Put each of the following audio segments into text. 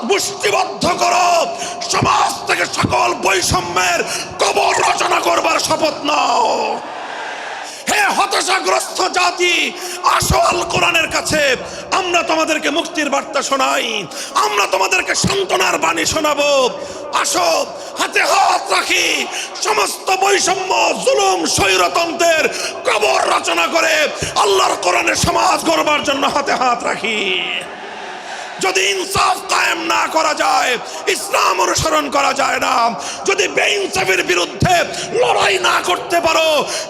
মুষ্টিবদ্ধ করো, সমাজ থেকে সকল বৈষম্যের কবর রচনা করবার শপথ নাও। হে হতাশাগ্রস্ত জাতি, আসো আল কোরআনের কাছে, আমরা তোমাদেরকে মুক্তির বার্তা শোনাই, আমরা তোমাদেরকে সান্ত্বনার বাণী শোনাবো। আসো হাতে হাত রাখি, সমস্ত বৈষম্য, জুলুম, স্বৈরতন্ত্রের কবর রচনা করে আল্লাহর কোরআনের সমাজ গড়বার জন্য হাতে হাত রাখি। যদি ইনসাফ কায়েম না করা যায়, ইসলাম অনুসরণ করা যায় না, যদি বেইনসাফের বিরুদ্ধে লড়াই না করতে পারো,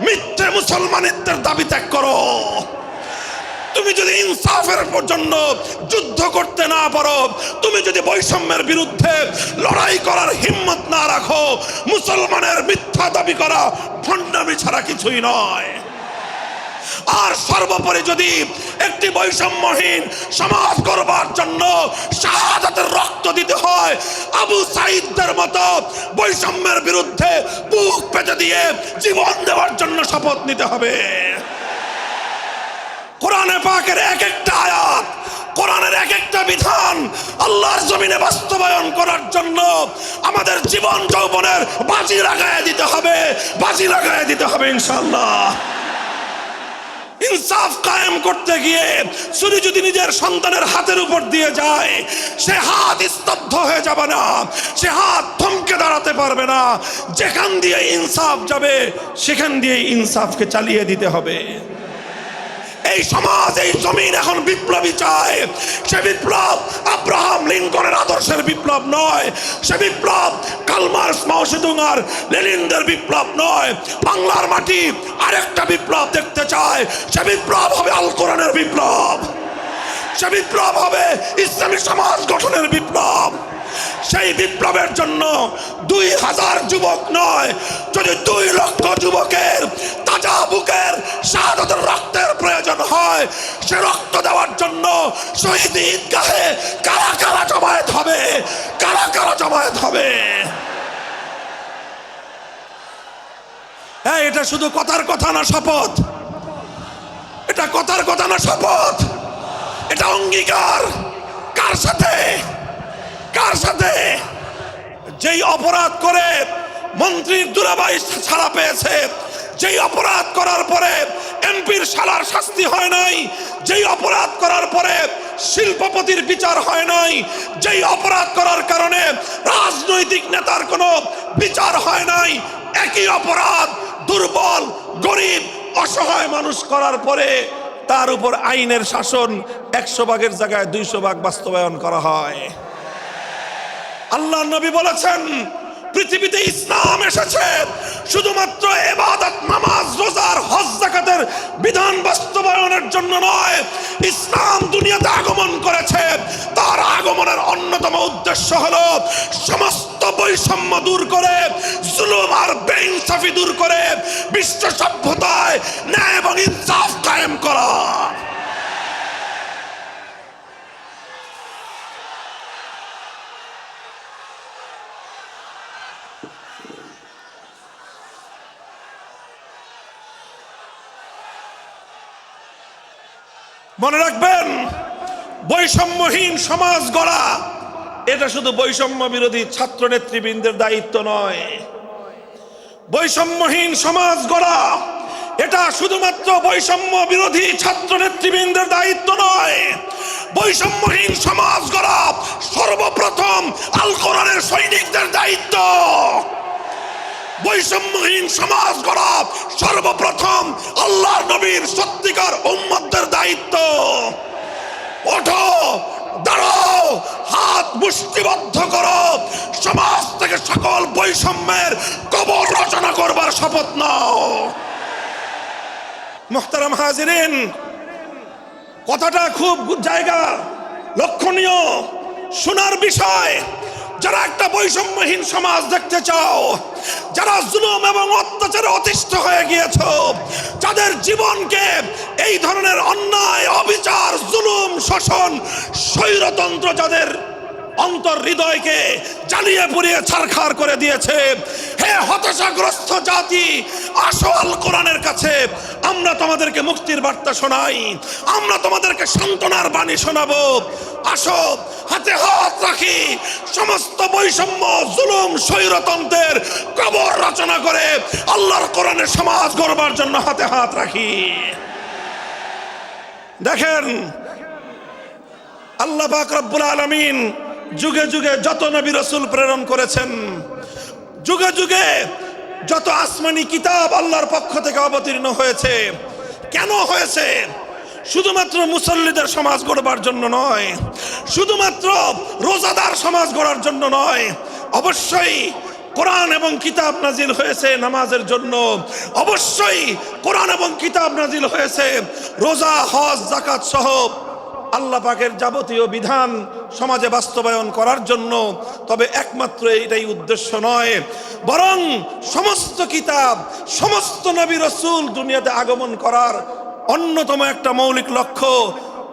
মিথ্যে মুসলমানিত্বের দাবি ত্যাগ করো। তুমি যদি ইনসাফের জন্য যুদ্ধ করতে না পারো, তুমি যদি বৈষম্যের বিরুদ্ধে লড়াই করার হিম্মত না রাখো, মুসলমানের মিথ্যা দাবি করা ভণ্ডামি ছাড়া কিছুই নয়। আর সর্বোপরি যদি একটি বৈষম্যহীন সমাজ গড়বার জন্য শাহাদাতের রক্ত দিতে হয়, আবু সাঈদদের মতো বৈষম্যের বিরুদ্ধে বুক পেতে দিয়ে জীবন দেওয়ার জন্য শপথ নিতে হবে। কোরআনে পাকের এক একটা আয়াত, কোরআনের এক একটা বিধান আল্লাহর জমিনে বাস্তবায়ন করার জন্য আমাদের জীবন যৌবনের বাজি লাগায় দিতে হবে, বাজি লাগায় দিতে হবে ইনশাআল্লাহ। ইনসাফ কায়েম করতে গিয়ে ছুরি যদি নিজের সন্তানের হাতের উপর দিয়ে যায়, সে হাত স্তব্ধ হয়ে যাবে না, সে হাত থমকে দাঁড়াতে পারবে না। যেখান দিয়ে ইনসাফ যাবে সেখান দিয়ে ইনসাফকে চালিয়ে দিতে হবে। এই সমাজ, এই জমিন এখন বিপ্লবী চায়। সে বিপ্লব আব্রাহাম লিঙ্কনের আদর্শের বিপ্লব নয়, সে বিপ্লব কার্ল মার্কস, মাও সেতুং আর লেনিনদের বিপ্লব নয়। বাংলার মাটি আরেকটা বিপ্লব দেখতে চায়, সে বিপ্লব হবে আল কোরআনের বিপ্লব, সে বিপ্লব হবে ইসলামী সমাজ গঠনের বিপ্লব। সেই বিপ্লবের জন্য 2000 যুবক নয়, যদি 2 লক্ষ যুবকের তাজা বুকের শাহাদাতের রক্তের প্রয়োজন হয়, সে রক্ত দেওয়ার জন্য শহীদ ঈদগাহে কারা কারা জমায়েত হবে, কারা কারা জমায়েত হবে। হ্যাঁ, এটা শুধু কথার কথা না, শপথ। এটা কথার কথা না, শপথ। এটা অঙ্গীকার। কার সাথে? কার সাথে? যেই অপরাধ করে মন্ত্রীর দুলাভাই ছাড়া পেয়েছে, যেই অপরাধ করার পরে এমপির শালার শাস্তি হয় নাই, যেই অপরাধ করার পরে শিল্পপতির বিচার হয় নাই, যেই অপরাধ করার কারণে রাজনৈতিক নেতার কোনো বিচার হয় নাই, একই অপরাধ দুর্বল, গরিব, অসহায় মানুষ করার পরে তার উপর আইনের শাসন 100 ভাগের জায়গায় 200 ভাগ বাস্তবায়ন করা হয়। আল্লাহ নবী বলেছেন, পৃথিবীতে ইসলাম এসেছে শুধুমাত্র ইবাদত, নামাজ, রোজার, হজ, যাকাতের বিধান বাস্তবায়নের জন্য নয়। ইসলাম দুনিয়াতে আগমন করেছে, তার আগমনের অন্যতম উদ্দেশ্য হলো সমস্ত বৈষম্য দূর করে, জুলুম আর বেইনসাফি দূর করে বিশ্ব সভ্যতায় ন্যায় এবং ইনসাফ কায়েম করা। মনে রাখবেন, বৈষম্যহীন সমাজ গড়া এটা শুধু বৈষম্য বিরোধী ছাত্র নেতৃবৃন্দের দায়িত্ব নয়। বৈষম্যহীন সমাজ গড়া এটা শুধুমাত্র বৈষম্য বিরোধী ছাত্র নেতৃবৃন্দের দায়িত্ব নয়। বৈষম্যহীন সমাজ গড়া সর্বপ্রথম আল কোরআনের সৈনিকদের দায়িত্ব। বৈষম্যহীন সমাজ গড়া সর্বপ্রথম আল্লাহর নবীর সত্যিকার উম্মতদের দায়িত্ব। ওঠো, দাঁড়াও, হাত মুষ্টিবদ্ধ করো, সমাজ থেকে সকল বৈষম্যের কবর রচনা করবার শপথ নাও। মুহতারাম হাজিরিন, কথাটা খুব জায়গা লক্ষণীয়, শোনার বিষয়। যারা একটা বৈষম্যহীন সমাজ দেখতে চাও, যারা জুলুম এবং অত্যাচারে অতিষ্ঠ হয়ে গিয়েছ, যাদের জীবনকে এই ধরনের অন্যায়, অবিচার, জুলুম, শোষণ, স্বৈরতন্ত্র যাদের অন্তর হৃদয়কে জ্বালিয়ে পুড়িয়ে ছারখার করে দিয়েছে, হে হতাশাগ্রস্ত জাতি, আসো আল কোরআনের কাছে, আমরা তোমাদেরকে মুক্তির বার্তা শোনাই, আমরা তোমাদেরকে সান্ত্বনার বাণী শোনাবো। আসো হাতে হাত রাখি, সমস্ত বৈষম্য জুলুম স্বৈরতন্ত্রের কবর রচনা করে আল্লাহর কোরআনের সমাজ গড়বার জন্য হাতে হাত রাখি। দেখেন আল্লাহ পাক রব্বুল আলামিন যুগে যুগে যত নবী রাসূল প্রেরণ করেছেন, যুগে যুগে যত আসমানি কিতাব আল্লাহর পক্ষ থেকে অবতীর্ণ হয়েছে, কেন হয়েছে? শুধুমাত্র মুসল্লিদের সমাজ গড়বার জন্য নয়, শুধুমাত্র রোজাদার সমাজ গড়ার জন্য নয়, অবশ্যই কোরআন এবং কিতাব নাজিল হয়েছে নামাজের জন্য, অবশ্যই কোরআন এবং কিতাব নাজিল হয়েছে রোজা হজ যাকাত সহ আল্লাহ পাকের যাবতীয় বিধান সমাজে বাস্তবায়ন করার জন্য। তবে একমাত্র এটাই উদ্দেশ্য নয়, বরং সমস্ত কিতাব সমস্ত নবী রাসূল দুনিয়াতে আগমন করার অন্যতম একটা মৌলিক লক্ষ্য।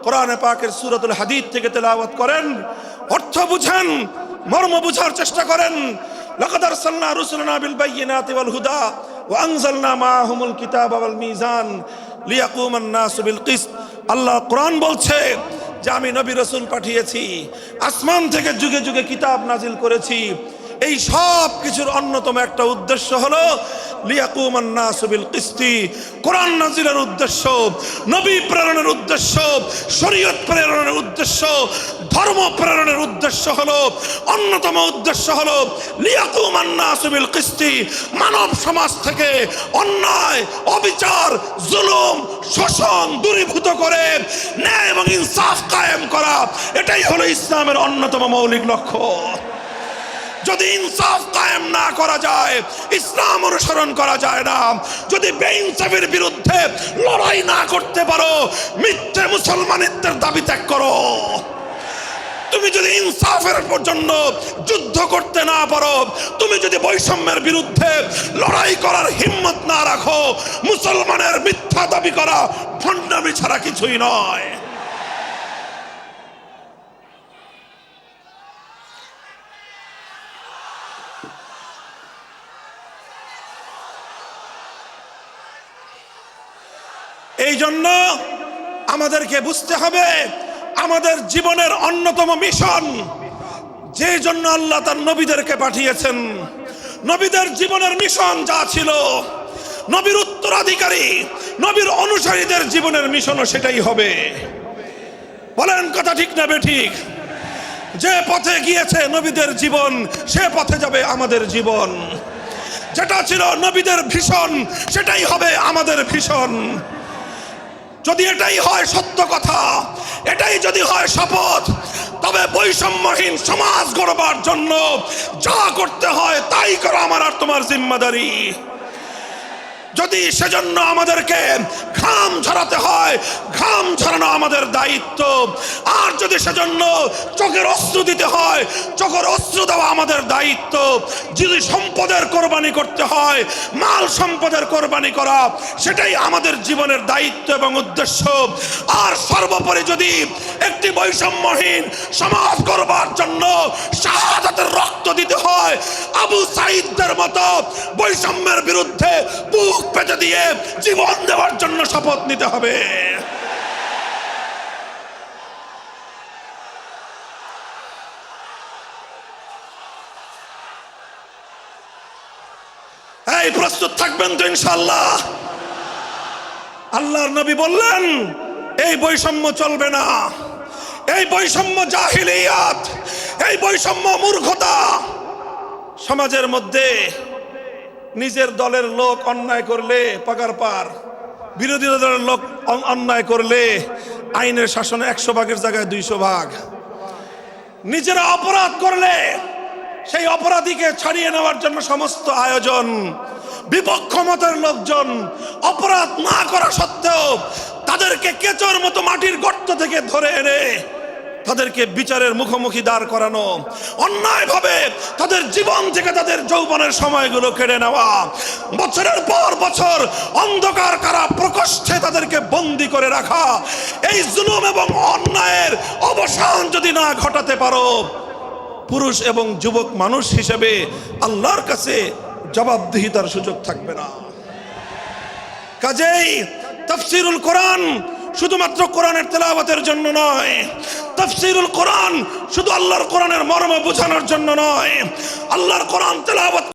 কোরআনে পাকের সূরাতুল হাদীদ থেকে তেলাওয়াত করেন, অর্থ বুঝেন, মর্ম বুঝার চেষ্টা করেন। লাকাদ আরসালনা রুসুলানা বিল বায়িনাতি ওয়াল হুদা ওয়া আনজালনা মাআহুমুল কিতাবা ওয়াল মিজান লিয়াকুমান নাসু বিল কিসত। আল্লাহ কোরআন বলছে যে আমি নবী রাসূল পাঠিয়েছি, আসমান থেকে যুগে যুগে কিতাব নাজিল করেছি। এই সব কিছুর অন্যতম একটা উদ্দেশ্য হলো লিয়াকুমান নাসু বিল কিসতি। কোরআন নাজিলের উদ্দেশ্য, নবী প্রেরণের উদ্দেশ্য, শরীয়ত প্রেরণের উদ্দেশ্য, ধর্ম প্রেরণের উদ্দেশ্য হলো, অন্যতম উদ্দেশ্য হলো লিয়াকুমান নাসু বিল কিসতি। মানব সমাজ থেকে অন্যায়, অবিচার, জুলুম, শোষণ দূরীভূত করে ন্যায় এবং ইনসাফ কায়েম করা, এটাই হলো ইসলামের অন্যতম মৌলিক লক্ষ্য। যদি ইনসাফ কায়েম না করা যায়, ইসলাম অনুসরণ করা যায় না। যদি বেইনসাফের বিরুদ্ধে লড়াই না করতে পারো, মিথ্যে মুসলমানিত্বের দাবি ত্যাগ করো। তুমি যদি ইনসাফের জন্য যুদ্ধ করতে না পারো, তুমি যদি বৈষম্যের বিরুদ্ধে লড়াই করার হিম্মত না রাখো, মুসলমানের মিথ্যা দাবি করা ভণ্ডামি ছাড়া কিছুই নয়। এই জন্য আমাদেরকে বুঝতে হবে, আমাদের জীবনের অন্যতম মিশন, যে জন্য আল্লাহ তার নবীদেরকে পাঠিয়েছেন, নবীদের জীবনের মিশন যা ছিল, নবীর উত্তরাধিকারী, নবীর অনুসারীদের জীবনের মিশনও সেটাই হবে। বলেন কথা ঠিক না বেঠিক? যে পথে গিয়েছে নবীদের জীবন, সে পথে যাবে আমাদের জীবন। যেটা ছিল নবীদের ভীষণ, সেটাই হবে আমাদের ভীষণ। যদি এটাই হয় সত্য কথা, এটাই যদি হয় শপথ, তবে বৈষম্যহীন সমাজ গড়বার জন্য যা করতে হয় তাই করা আমার আর তোমার জিম্মাদারি। যদি সেজন্য আমাদেরকে ঘাম ঝরাতে হয়, ঘাম ঝরানো আমাদের দায়িত্ব। আর যদি সেজন্য চোখের অশ্রু দিতে হয়, চোখের অশ্রু দেওয়া আমাদের দায়িত্ব। যদি সম্পদের কোরবানি করতে হয়, মাল সম্পদের কোরবানি করা, সেটাই আমাদের জীবনের দায়িত্ব এবং উদ্দেশ্য। আর সর্বোপরি যদি একটি বৈষম্যহীন সমাজ গড়বার জন্য শাহাদাতের রক্ত দিতে হয়, আবু সাঈদদের মতো বৈষম্যের বিরুদ্ধে বুক পেতে দিয়ে জীবন দেওয়ার জন্য শপথ নিতে হবে। এই প্রস্তুত থাকবেন তো ইনশাআল্লাহ? আল্লাহর নবী বললেন এই বৈষম্য চলবে না, এই বৈষম্য জাহিলিয়াত, এই বৈষম্য মূর্খতা। সমাজের মধ্যে নিজের দলের লোক অন্যায় করলে পাকার পার, বিরোধী দলের লোক অন্যায় করলে আইনের শাসনে 100 ভাগের জায়গায় 200 ভাগ। নিজেরা অপরাধ করলে সেই অপরাধীকে ছাড়িয়ে নেওয়ার জন্য সমস্ত আয়োজন। বিপক্ষ মতের লোকজন অপরাধ না করা সত্ত্বেও তাদেরকে কেচোর মতো মাটির গর্ত থেকে ধরে এনে তাদেরকে বিচারের মুখোমুখি দাঁড় করানো, অন্যায়ভাবে তাদের জীবন থেকে তাদের যৌবনের সময়গুলো কেড়ে নেওয়া, বছরের পর বছর অন্ধকার কারা প্রকোষ্ঠে তাদেরকে বন্দি করে রাখা। এই জুলুম এবং অন্যায়ের অবসান যদি না ঘটাতে পারো, পুরুষ এবং যুবক মানুষ হিসেবে আল্লাহর কাছে জবাবদিহিতার সুযোগ থাকবে না। কাজেই তাফসীরুল কোরআন শুধুমাত্র কোরআনের তেলাওয়াতের জন্য নয়, তাফসীরুল কোরআন শুধু আল্লাহর কোরআনের মর্ম বোঝানোর জন্য নয়, আল্লাহর কোরআন তেলাওয়াত